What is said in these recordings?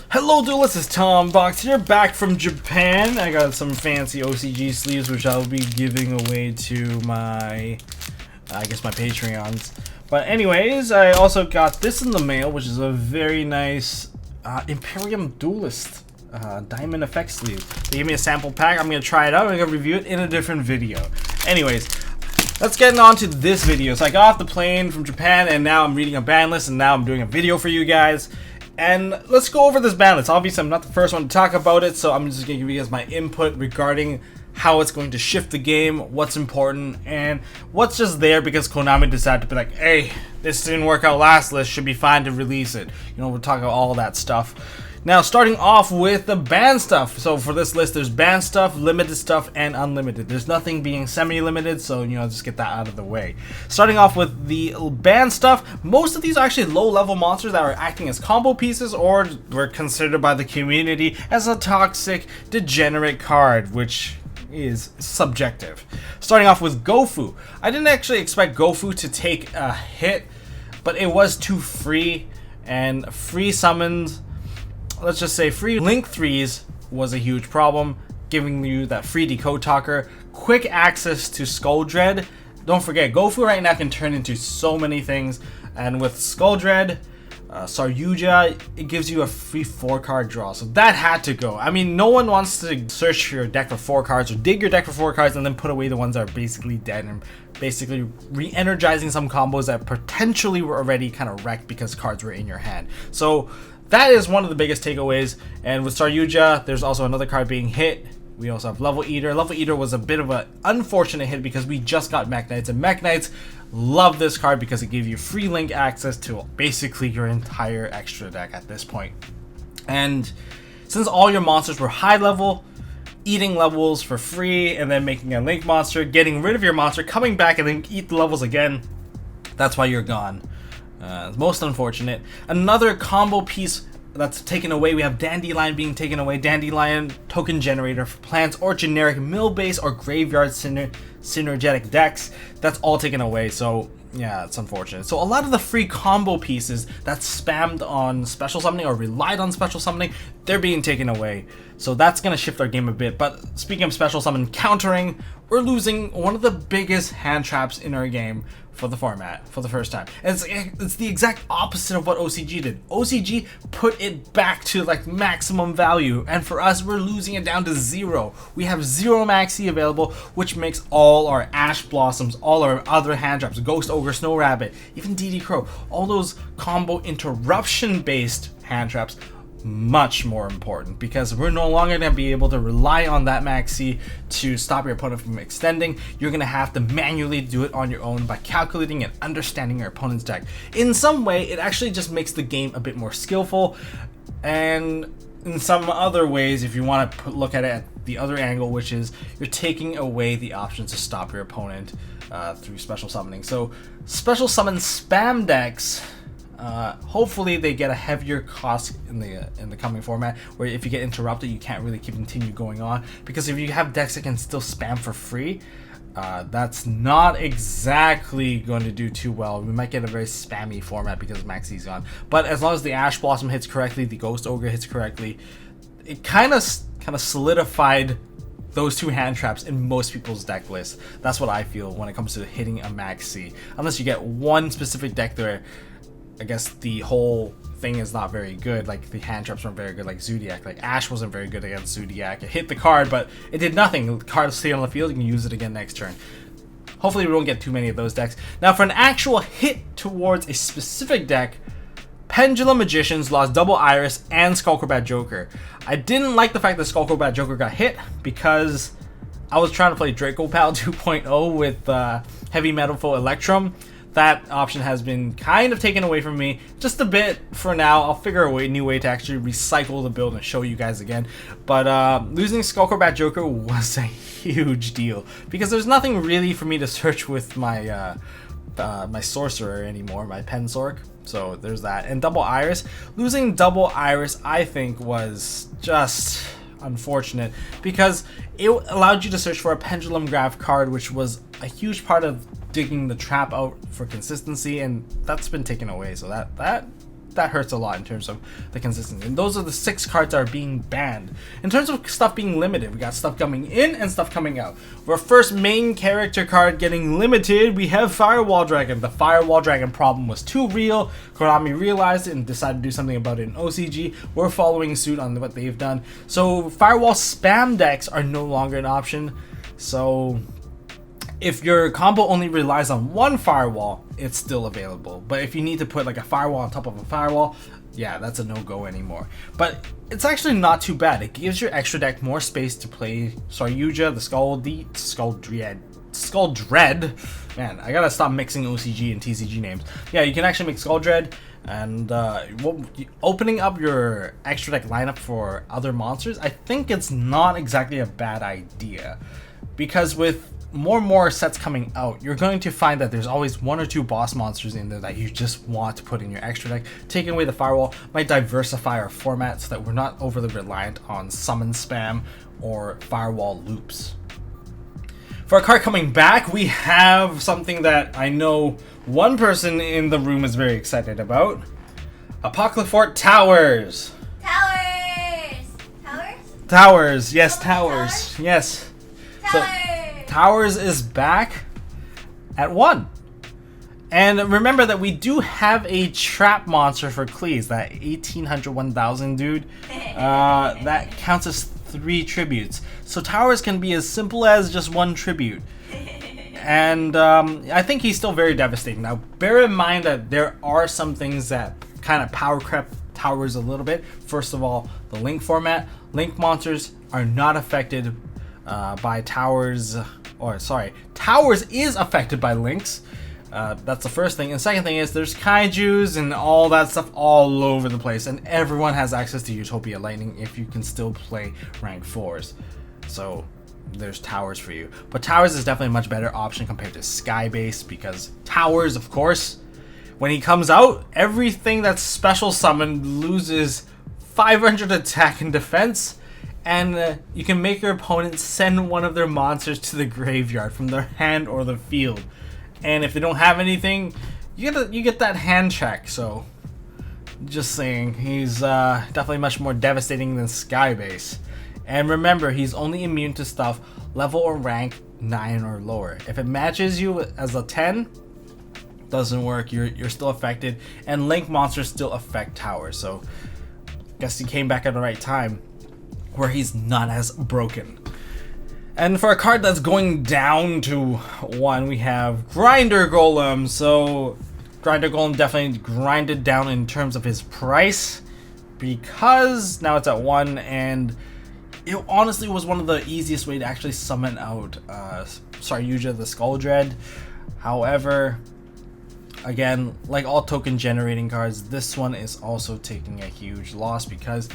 Hello duelists, it's Tom Box here, back from Japan. I got some fancy OCG sleeves which I'll be giving away to my, my Patreons. But anyways, I also got this in the mail, which is a very nice Imperium Duelist Diamond Effect sleeve. They gave me a sample pack. I'm going to try it out. I'm going to review it in a different video. Anyways, let's get on to this video. So I got off the plane from Japan and now I'm reading a ban list and now I'm doing a video for you guys. And let's go over this ban list. Obviously, I'm not the first one to talk about it, so I'm just going to give you guys my input regarding how it's going to shift the game, what's important, and what's just there because Konami decided to be like, hey, this didn't work out last list, should be fine to release it. You know, we're talking about all that stuff. Now, starting off with the banned stuff. So for this list, there's banned stuff, limited stuff, and unlimited. There's nothing being semi-limited, so, you know, just get that out of the way. Starting off with the banned stuff, most of these are actually low-level monsters that are acting as combo pieces or were considered by the community as a toxic, degenerate card, which is subjective. Starting off with Gofu. I didn't actually expect Gofu to take a hit, but it was too free, and free summons, let's just say free Link 3s was a huge problem, giving you that free Decode Talker, quick access to Skull Dread. Don't forget, Gofu right now can turn into so many things, and with Skull Dread, Saryuja, it gives you a free 4-card draw, so that had to go. I mean, no one wants to search your deck for 4 cards or dig your deck for 4 cards and then put away the ones that are basically dead and basically re-energizing some combos that potentially were already kind of wrecked because cards were in your hand. So that is one of the biggest takeaways. And with Saryuja, there's also another card being hit. We also have Level Eater. Level Eater was a bit of an unfortunate hit because we just got Mech Knights, and Mech Knights love this card because it gave you free link access to basically your entire extra deck at this point. And since all your monsters were high level, eating levels for free and then making a link monster, getting rid of your monster, coming back and then eat the levels again, that's why you're gone. Most unfortunate. Another combo piece that's taken away, we have Dandelion being taken away. Dandelion, token generator for plants or generic mill base or graveyard synergetic decks. That's all taken away, so yeah, it's unfortunate. So a lot of the free combo pieces that spammed on special summoning or relied on special summoning, they're being taken away. So that's going to shift our game a bit. But speaking of special summon countering, we're losing one of the biggest hand traps in our game for the format for the first time. And it's the exact opposite of what OCG did. OCG put it back to like maximum value, and for us, we're losing it down to 0. We have 0 maxi available, which makes all our Ash Blossoms, all our other hand traps, Ghost Ogre, Snow Rabbit, even DD Crow, all those combo interruption based hand traps much more important, because we're no longer going to be able to rely on that maxi to stop your opponent from extending. You're going to have to manually do it on your own by calculating and understanding your opponent's deck. In some way, it actually just makes the game a bit more skillful, and in some other ways, if you want to look at it at the other angle, which is you're taking away the options to stop your opponent through special summoning. So special summon spam decks, hopefully they get a heavier cost in the coming format, where if you get interrupted you can't really continue going on, because if you have decks that can still spam for free, that's not exactly going to do too well. We might get a very spammy format because Maxi's gone, but as long as the Ash Blossom hits correctly, the Ghost Ogre hits correctly, it kind of solidified those 2 hand traps in most people's deck lists. That's what I feel when it comes to hitting a Maxi, unless you get one specific deck there. I guess the whole thing is not very good. Like the hand traps weren't very good, like Zodiac. Like Ash wasn't very good against Zodiac. It hit the card, but it did nothing. The card stayed on the field, you can use it again next turn. Hopefully we don't get too many of those decks. Now for an actual hit towards a specific deck, Pendulum Magicians lost Double Iris and Skullcrobat Joker. I didn't like the fact that Skullcrobat Joker got hit because I was trying to play Draco Pal 2.0 with Heavy Metal Foe Electrum. That option has been kind of taken away from me just a bit for now. I'll figure a new way to actually recycle the build and show you guys again. But losing Skullcrobat Joker was a huge deal because there's nothing really for me to search with my my Sorcerer anymore, my Pensork. So there's that. And Double Iris. Losing Double Iris, I think, was just unfortunate because it allowed you to search for a Pendulum Graph card, which was a huge part of digging the trap out for consistency, and that's been taken away. So that that hurts a lot in terms of the consistency. And those are the 6 cards that are being banned. In terms of stuff being limited, we got stuff coming in and stuff coming out. For our first main character card getting limited, we have Firewall Dragon. The Firewall Dragon problem was too real. Konami realized it and decided to do something about it in OCG. We're following suit on what they've done. So Firewall spam decks are no longer an option. So if your combo only relies on one firewall, it's still available. But if you need to put like a firewall on top of a firewall, yeah, that's a no-go anymore. But it's actually not too bad. It gives your extra deck more space to play Saryuja, the Skull Dread. Man, I gotta stop mixing OCG and TCG names. Yeah, you can actually make Skull Dread, and opening up your extra deck lineup for other monsters, I think it's not exactly a bad idea. Because with more and more sets coming out, you're going to find that there's always 1 or 2 boss monsters in there that you just want to put in your extra deck. Taking away the firewall might diversify our format so that we're not overly reliant on summon spam or firewall loops. For a card coming back, we have something that I know one person in the room is very excited about. Apocalypse Towers. Towers. Yes, Towers. Yes. So, Towers is back at 1. And remember that we do have a trap monster for Cleese, that 1800 1000 dude. That counts as 3 tributes. So Towers can be as simple as just 1 tribute. And I think he's still very devastating. Now, bear in mind that there are some things that kind of power creep Towers a little bit. First of all, the Link format. Link monsters are not affected by Towers, or sorry, Towers is affected by Links. That's the first thing. And second thing is there's kaijus and all that stuff all over the place, and everyone has access to Utopia Lightning if you can still play rank 4s. So there's Towers for you. But Towers is definitely a much better option compared to Skybase, because Towers, of course, when he comes out, everything that's special summoned loses 500 attack and defense. And you can make your opponent send one of their monsters to the graveyard from their hand or the field. And if they don't have anything, you get that hand check. So, just saying, he's definitely much more devastating than Skybase. And remember, he's only immune to stuff level or rank 9 or lower. If it matches you as a 10, doesn't work. You're still affected. And Link monsters still affect Towers. So, guess he came back at the right time, where he's not as broken. And for a card that's going down to 1, we have Grinder Golem. So Grinder Golem definitely grinded down in terms of his price, because now it's at 1, and it honestly was one of the easiest way to actually summon out Saryuja the Skull Dread. However, again, like all token generating cards, this one is also taking a huge loss, because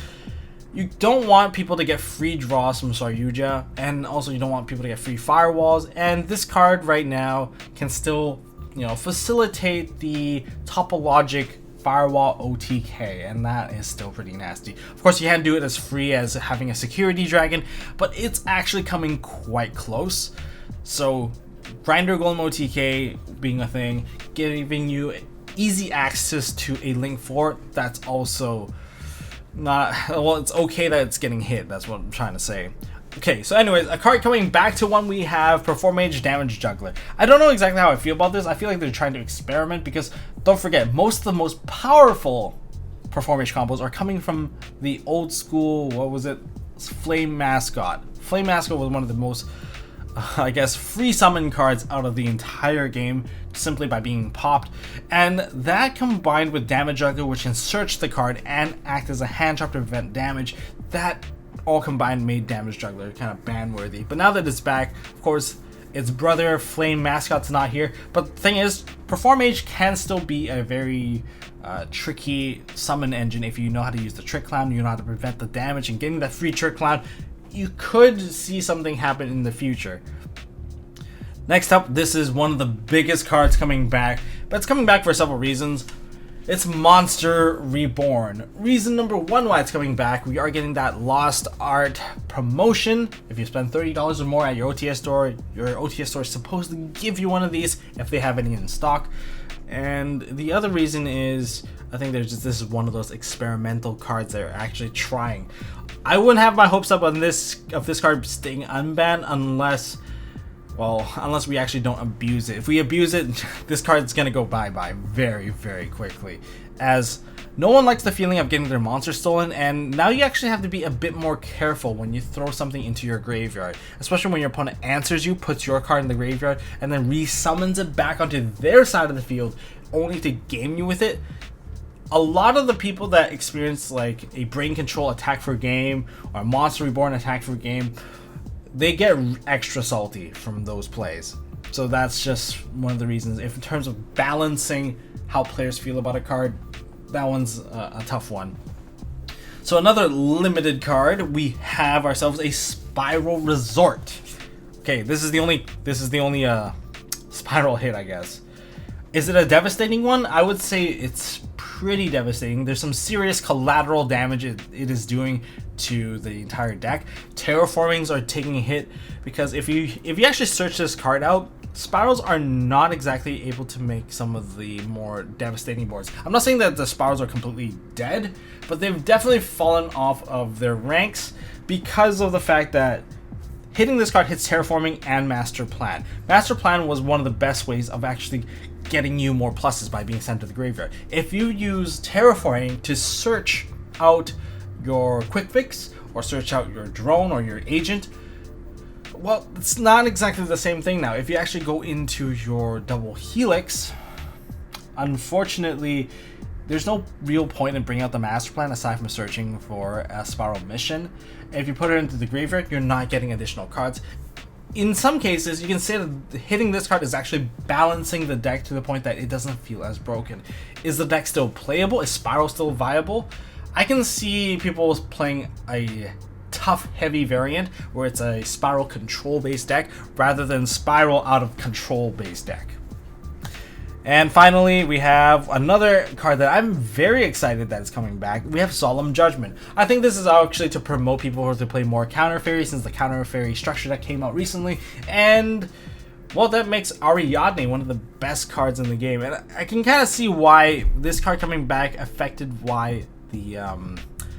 you don't want people to get free draws from Saryuja, and also you don't want people to get free firewalls. And this card right now can still, facilitate the topologic firewall OTK, and that is still pretty nasty. Of course, you can't do it as free as having a security dragon, but it's actually coming quite close. So Grinder Golem OTK being a thing, giving you easy access to a Link 4, that's also not, well, it's okay that it's getting hit, that's what I'm trying to say. Okay, so anyways, a card coming back to 1, we have Performage Damage Juggler. I don't know exactly how I feel about this. I feel like they're trying to experiment, because don't forget, most of the most powerful Performage combos are coming from the old school, what was it, Flame Mascot. Flame Mascot was one of the most, I guess, free summon cards out of the entire game, simply by being popped. And that combined with Damage Juggler, which can search the card and act as a hand trap to prevent damage, that all combined made Damage Juggler kind of ban worthy. But now that it's back, of course, its brother Flame Mascot's not here. But the thing is, Performage can still be a very tricky summon engine if you know how to use the Trick Clown, you know how to prevent the damage, and getting that free Trick Clown, you could see something happen in the future. Next up, this is one of the biggest cards coming back, but it's coming back for several reasons. It's Monster Reborn. Reason number 1 why it's coming back, we are getting that Lost Art promotion. If you spend $30 or more at your OTS store is supposed to give you one of these if they have any in stock. And the other reason is, I think this is one of those experimental cards that are actually trying. I wouldn't have my hopes up on this card staying unbanned unless we actually don't abuse it. If we abuse it, this card's gonna go bye-bye very, very quickly, as no one likes the feeling of getting their monster stolen, and now you actually have to be a bit more careful when you throw something into your graveyard, especially when your opponent answers you, puts your card in the graveyard, and then resummons it back onto their side of the field only to game you with it. A lot of the people that experience like a brain control attack for a game or a monster reborn attack for a game, they get extra salty from those plays. So that's just one of the reasons. If in terms of balancing how players feel about a card, that one's a tough one. So another limited card, we have ourselves a Spiral Resort. Okay, this is the only spiral hit, I guess. Is it a devastating one? I would say it's pretty devastating. There's some serious collateral damage it is doing to the entire deck. Terraformings are taking a hit because if you actually search this card out, spirals are not exactly able to make some of the more devastating boards. I'm not saying that the spirals are completely dead, but they've definitely fallen off of their ranks because of the fact that hitting this card hits Terraforming and Master Plan. Master Plan was one of the best ways of actually getting you more pluses by being sent to the graveyard. If you use Terraforming to search out your quick fix or search out your drone or your agent, well, it's not exactly the same thing now. If you actually go into your double helix, unfortunately, there's no real point in bringing out the master plan aside from searching for a spiral mission. If you put it into the graveyard, you're not getting additional cards. In some cases, you can say that hitting this card is actually balancing the deck to the point that it doesn't feel as broken. Is the deck still playable? Is Spiral still viable? I can see people playing a tough, heavy variant where it's a Spiral control-based deck rather than Spiral out of control-based deck. And finally, we have another card that I'm very excited that is coming back. We have Solemn Judgment. I think this is actually to promote people who are to play more Counter Fairy, since the Counter Fairy structure that came out recently. And, well, that makes Ariadne one of the best cards in the game. And I can kind of see why this card coming back affected why the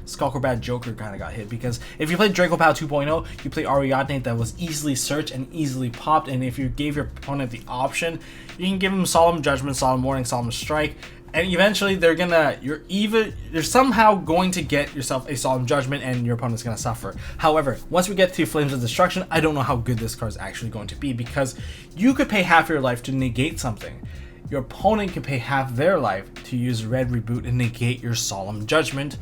Skullcrowbat Joker kind of got hit, because if you play Dracopow 2.0, you play Ariadne that was easily searched and easily popped, and if you gave your opponent the option, you can give them Solemn Judgment, Solemn Warning, Solemn Strike, and eventually you're somehow going to get yourself a Solemn Judgment and your opponent's going to suffer. However, once we get to Flames of Destruction, I don't know how good this card is actually going to be, because you could pay half your life to negate something. Your opponent can pay half their life to use Red Reboot and negate your Solemn Judgment.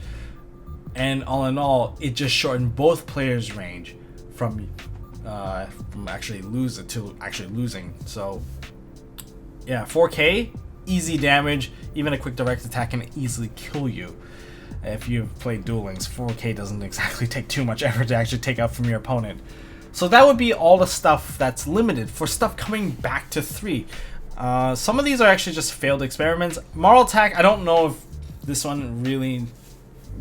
And all in all, it just shortened both players' range from actually losing to actually losing. So yeah, 4K, easy damage. Even a quick direct attack can easily kill you. If you've played Duel Links, 4K doesn't exactly take too much effort to actually take out from your opponent. So that would be all the stuff that's limited. For stuff coming back to 3, some of these are actually just failed experiments. Moral Attack, I don't know if this one really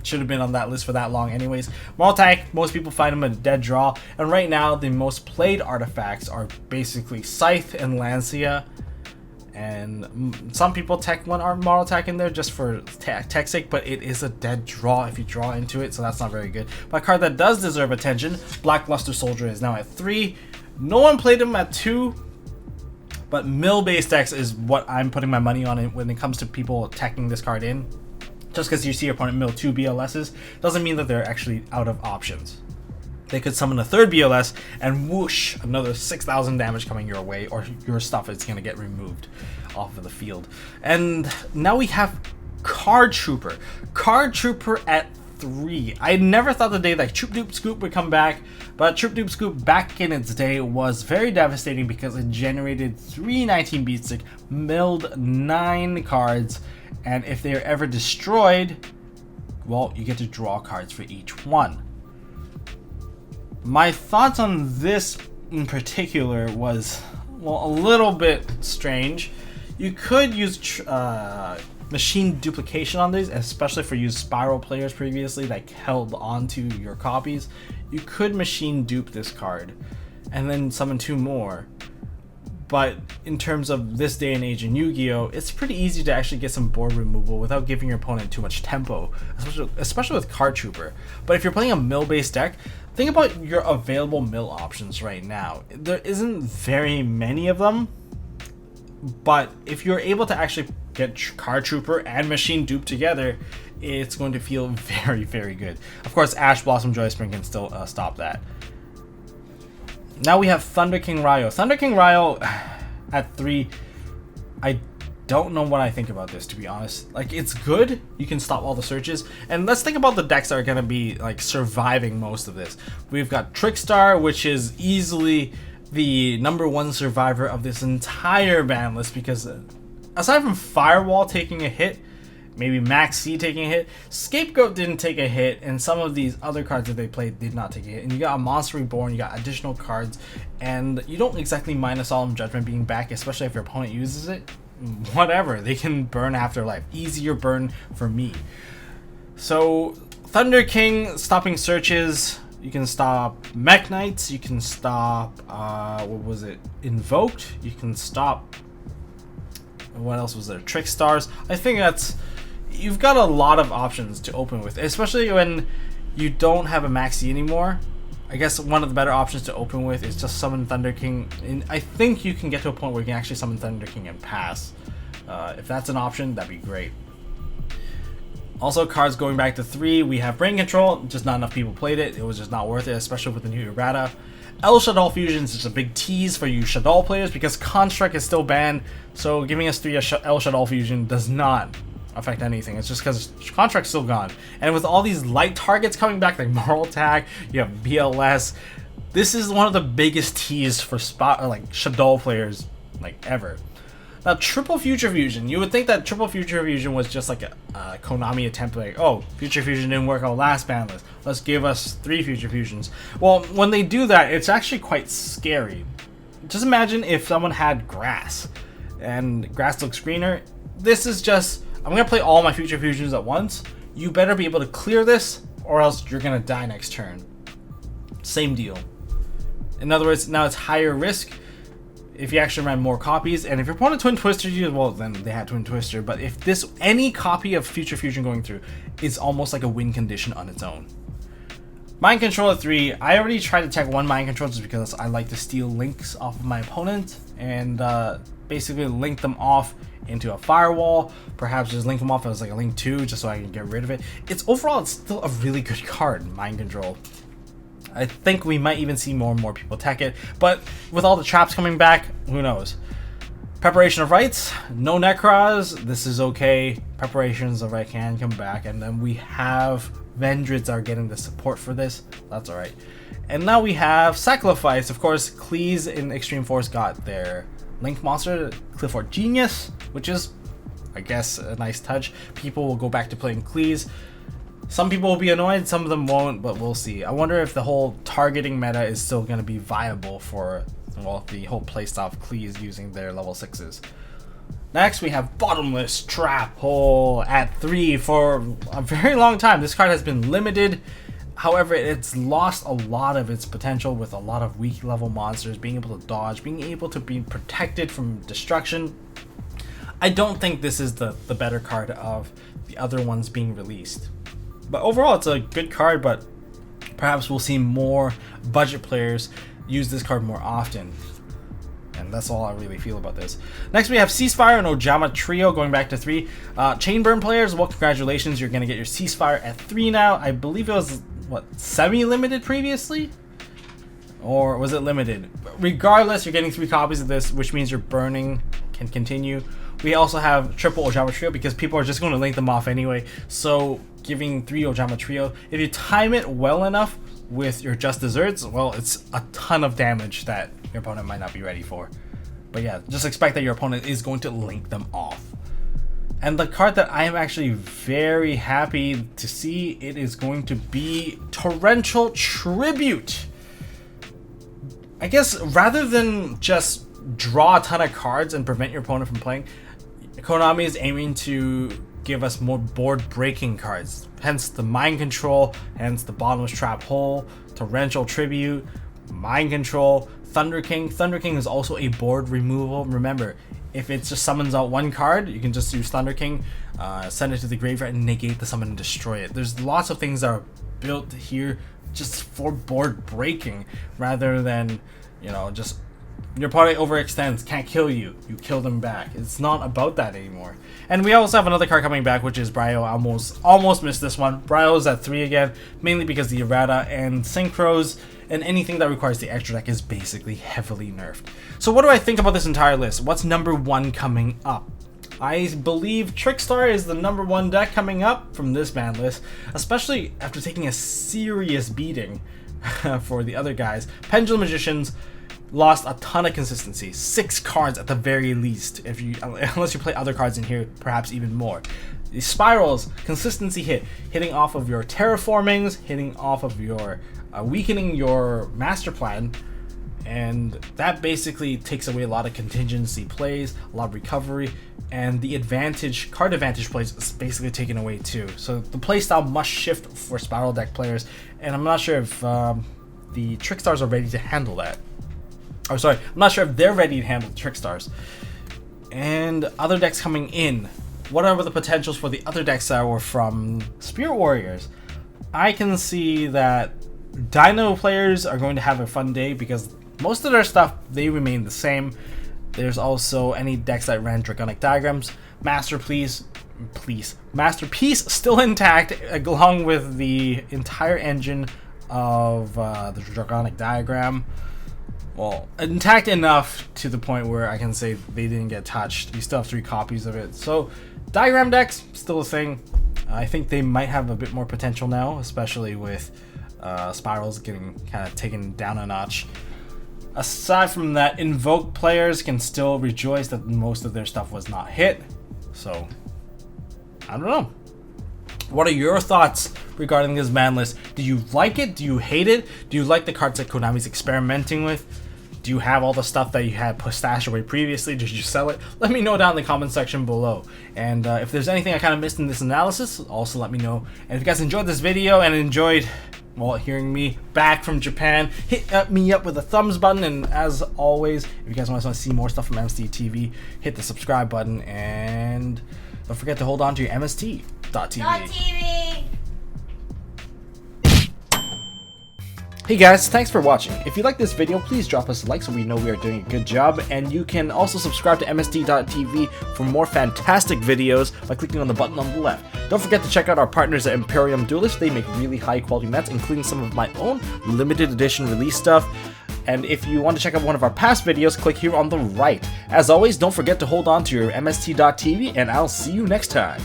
should have been on that list for that long anyways. Moral Attack, most people find them a dead draw, and right now the most played artifacts are basically Scythe and Lancia, and some people tech one Moral Attack in there just for tech's sake, but it is a dead draw if you draw into it, so that's not very good. But a card that does deserve attention, Black Luster Soldier, is now at 3. No one played him at 2, but mill-based decks is what I'm putting my money on when it comes to people teching this card in. Just because you see your opponent mill 2 BLSs doesn't mean that they're actually out of options. They could summon a third BLS and whoosh, another 6,000 damage coming your way, or your stuff is going to get removed off of the field. And now we have Card Trooper. Card Trooper at 3. I never thought the day that Troop Dupe Scoop would come back, but Troop Dupe Scoop back in its day was very devastating because it generated 3 19 beatstick, milled 9 cards, and if they are ever destroyed, well, you get to draw cards for each one. My thoughts on this in particular was, well, a little bit strange. You could use machine duplication on these, especially for used Spiral players previously that held onto your copies. You could machine dupe this card and then summon 2 more. but in terms of this day and age in Yu-Gi-Oh, it's pretty easy to actually get some board removal without giving your opponent too much tempo, especially with Card Trooper. But if you're playing a mill-based deck, think about your available mill options right now. There isn't very many of them, but if you're able to actually get Card Trooper and Machine Dupe together, it's going to feel very, very good. Of course, Ash Blossom Joy Spring can still stop that. Now we have Thunder King Ryo. Thunder King Ryo at 3, I don't know what I think about this, to be honest. Like, it's good. You can stop all the searches. And let's think about the decks that are going to be, like, surviving most of this. We've got Trickstar, which is easily the #1 survivor of this entire ban list, because aside from Firewall taking a hit, maybe Max C taking a hit, Scapegoat didn't take a hit, and some of these other cards that they played did not take a hit. And you got a Monster Reborn, you got additional cards, and you don't exactly mind a Solemn Judgment being back, especially if your opponent uses it. Whatever, they can burn Afterlife. Easier burn for me. So, Thunder King, stopping searches. You can stop Mech Knights, you can stop, what was it, Invoked, you can stop, what else was there, Trickstars. I think that's, you've got a lot of options to open with, especially when you don't have a Maxi anymore. I guess one of the better options to open with is just summon Thunder King, and I think you can get to a point where you can actually summon Thunder King and pass. If that's an option, that'd be great. Also, cards going back to 3, we have Brain Control, just not enough people played it. It was just not worth it, especially with the new errata. El Shaddoll Fusion is just a big tease for you Shaddoll players because Construct is still banned, so giving us 3 El Shaddoll Fusion does not affect anything. It's just because Construct's still gone. And with all these light targets coming back, like Moral Tag, you have BLS, this is one of the biggest teas for Shaddoll players, like, ever. Now, Triple Future Fusion, you would think that Triple Future Fusion was just like a Konami attempt, like, oh, Future Fusion didn't work on last ban list, let's give us 3 Future Fusions. Well, when they do that, it's actually quite scary. Just imagine if someone had Grass, and Grass looks greener. This is just, I'm going to play all my Future Fusions at once. You better be able to clear this, or else you're going to die next turn. Same deal. In other words, now it's higher risk if you actually run more copies, and if your opponent Twin Twister you, well, then they had Twin Twister, but if this, any copy of Future Fusion going through, is almost like a win condition on its own. Mind Control at 3, I already tried to check 1 Mind Control just because I like to steal links off of my opponent, and basically link them off into a Firewall, perhaps just link them off as like a Link 2, just so I can get rid of it. It's still a really good card, Mind Control. I think we might even see more and more people attack it, but with all the traps coming back, who knows. Preparation of Rites, no Necros, this is okay. Preparations of Right can come back, and then we have Vendrids are getting the support for this, that's alright. And now we have Sacrifice. Of course, Cleese in Extreme Force got their Link Monster, Clifford Genius, which is, I guess, a nice touch. People will go back to playing Cleese. Some people will be annoyed, some of them won't, but we'll see. I wonder if the whole targeting meta is still going to be viable for, well, the whole playstyle of Cleese using their level 6s. Next, we have Bottomless Trap Hole at 3 for a very long time. This card has been limited. However, it's lost a lot of its potential with a lot of weak level monsters, being able to dodge, being able to be protected from destruction. I don't think this is the better card of the other ones being released. But overall, it's a good card, but perhaps we'll see more budget players use this card more often. And that's all I really feel about this. Next, we have Ceasefire and Ojama Trio going back to 3. Chainburn players, well, congratulations. You're going to get your Ceasefire at 3 now. I believe it was, what, semi-limited previously? Or was it limited? Regardless, you're getting 3 copies of this, which means your burning can continue. We also have triple Ojama Trio because people are just going to link them off anyway. So giving 3 Ojama Trio, if you time it well enough with your Just Desserts, well, it's a ton of damage that your opponent might not be ready for. But yeah, just expect that your opponent is going to link them off. And the card that I am actually very happy to see, it is going to be Torrential Tribute. I guess rather than just draw a ton of cards and prevent your opponent from playing, Konami is aiming to give us more board breaking cards. Hence the Mind Control, hence the Bottomless Trap Hole, Torrential Tribute. Mind Control, Thunder King. Thunder King is also a board removal. Remember, if it just summons out one card, you can just use Thunder King, send it to the graveyard, and negate the summon and destroy it. There's lots of things that are built here just for board breaking, rather than, you know, just your opponent overextends, can't kill you, you kill them back. It's not about that anymore. And we also have another card coming back, which is Bryo. Almost missed this one. Bryo's at 3 again, mainly because the errata and synchros and anything that requires the extra deck is basically heavily nerfed. So what do I think about this entire list? What's number 1 coming up? I believe Trickstar is the number 1 deck coming up from this ban list, especially after taking a serious beating for the other guys. Pendulum Magicians lost a ton of consistency, 6 cards at the very least, unless you play other cards in here, perhaps even more. The Spirals, consistency hitting off of your terraformings, hitting off of your weakening your master plan, and that basically takes away a lot of contingency plays, a lot of recovery, and the card advantage plays is basically taken away too. So the playstyle must shift for Spiral deck players, and I'm not sure if the Trickstars are ready to handle that. I'm not sure if they're ready to handle the Trickstars. And other decks coming in. What are the potentials for the other decks that were from Spirit Warriors? I can see that Dino players are going to have a fun day because most of their stuff, they remain the same. There's also any decks that ran Draconic Diagrams. Masterpiece still intact, along with the entire engine of the Draconic Diagram. Well, intact enough to the point where I can say they didn't get touched. You still have 3 copies of it. So, diagram decks, still a thing. I think they might have a bit more potential now, especially with Spirals getting kind of taken down a notch. Aside from that, Invoke players can still rejoice that most of their stuff was not hit. So, I don't know. What are your thoughts regarding this ban list? Do you like it? Do you hate it? Do you like the cards that Konami's experimenting with? Do you have all the stuff that you had stashed away previously? Did you sell it? Let me know down in the comment section below. And if there's anything I kind of missed in this analysis, also let me know. And if you guys enjoyed this video and enjoyed, well, hearing me back from Japan, hit me up with a thumbs button. And as always, if you guys want to see more stuff from MST.TV, hit the subscribe button. And don't forget to hold on to your MST.TV. Hey guys, thanks for watching. If you like this video, please drop us a like so we know we are doing a good job, and you can also subscribe to MST.TV for more fantastic videos by clicking on the button on the left. Don't forget to check out our partners at Imperium Duelist. They make really high quality mats, including some of my own limited edition release stuff. And if you want to check out one of our past videos, click here on the right. As always, don't forget to hold on to your MST.TV, and I'll see you next time.